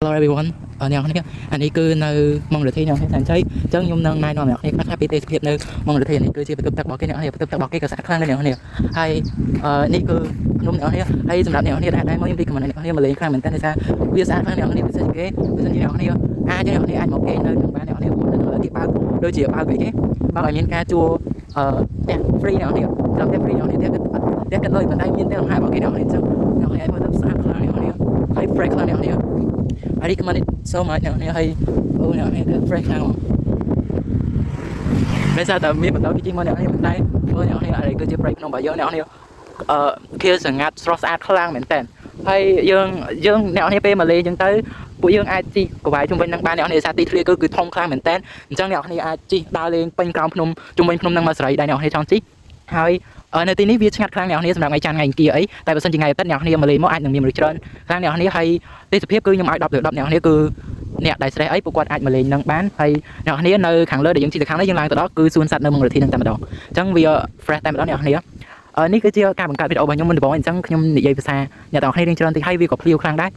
Hello everyone អ្នកនេះអានេះគឺនៅម៉ងរធីអ្នកនេះតែចៃអញ្ចឹងខ្ញុំនឹងណែនាំអ្នកនេះខ្លះពីទេសភាពនៅម៉ងរធីនេះគឺជាបន្ទប់ទឹករបស់គេអ្នកនេះបន្ទប់ទឹករបស់គេក៏ស្អាតខ្លាំងដែរអ្នកនេះហើយនេះគឺខ្ញុំអ្នកនេះហើយសម្រាប់អ្នកនេះដែលមកខ្ញុំរីកមិនអ្នកនេះមកលេងខ្លាំងមែនតើថាវាស្អាតខ្លាំងអ្នកនេះពិសេសគេបើមិនជាអ្នកនេះអាចមកគេនៅក្នុងបានអ្នកនេះគាត់ទីបើកដូចជាបើកគេបើកឲ្យមានការជួផ្ទះ free អ្នកនេះដល់ផ្ទះ free អ្នកនេះផ្ទះកាត់លុយប៉ុន្តែមានតែលំហរបស់គេអ្នកនេះអញ្ចឹងអ្នកនេះឲ្យមើលទៅស្អាតខ្លាំងអ្នកនេះហើយ fresh ខ្លាំងអ្នកនេះI recommend it so much អ្នកនេះហើយអ្នកនេះគឺ fresh ខ្លាំងមិនថាតែមានបន្តពីជិះមកអ្នកនេះតែមើលអ្នកនេះអានេះគឺជា break ក្នុងរបស់យើងអ្នកនេះគេស្ងាត់ស្រស់ស្អាតខ្លាំងមែនតើហើយយើងអ្នកនេះពេលមកលេងអញ្ចឹងទៅពួកយើងអាចជិះកវាយជុំវិញនឹងបានអ្នកនេះសាទីធ្លាគឺធំខ្លាំងមែនតើអញ្ចឹងអ្នកនេះអាចជិះដើរលេងពេញក្រោមភ្នំជុំវិញភ្នំនឹងមកស្រីដែលអ្នកនេះចង់ជិះហើយនៅទីនេះវាឆ្ងាត់ខ្លាំងអ្នកនេះសម្រាប់ថ្ងៃច័ន្ទថ្ងៃអង្គារអីតែបើសិនជាថ្ងៃអាទិត្យអ្នកនេះមកលេងមកអាចនឹងមានមនុស្សច្រើនខ្លាំងអ្នកនេះហើយទេសភាពគឺខ្ញុំឲ្យ10លើ10អ្នកនេះគឺអ្នកដែលស្រេះអីពួកគាត់អាចមកលេងនឹងបានហើយអ្នកនេះនៅខាងលើដែលយើងជិះទៅខាងនេះយើងឡើងទៅដល់គឺសួនសត្វនៅម៉ងរធីនឹងតែម្ដងអញ្ចឹងវា fresh តែម្ដងអ្នកនេះនេះគឺជាការបង្កើតវីដេអូរបស់ខ្ញុំមុនដំបូងអញ្ចឹងខ្ញុំនិយាយភាសាអ្នកទាំងអស់គ្នារៀងច្រើនតិចហើយវាក៏ភ្លាវខ្លាំងដែរ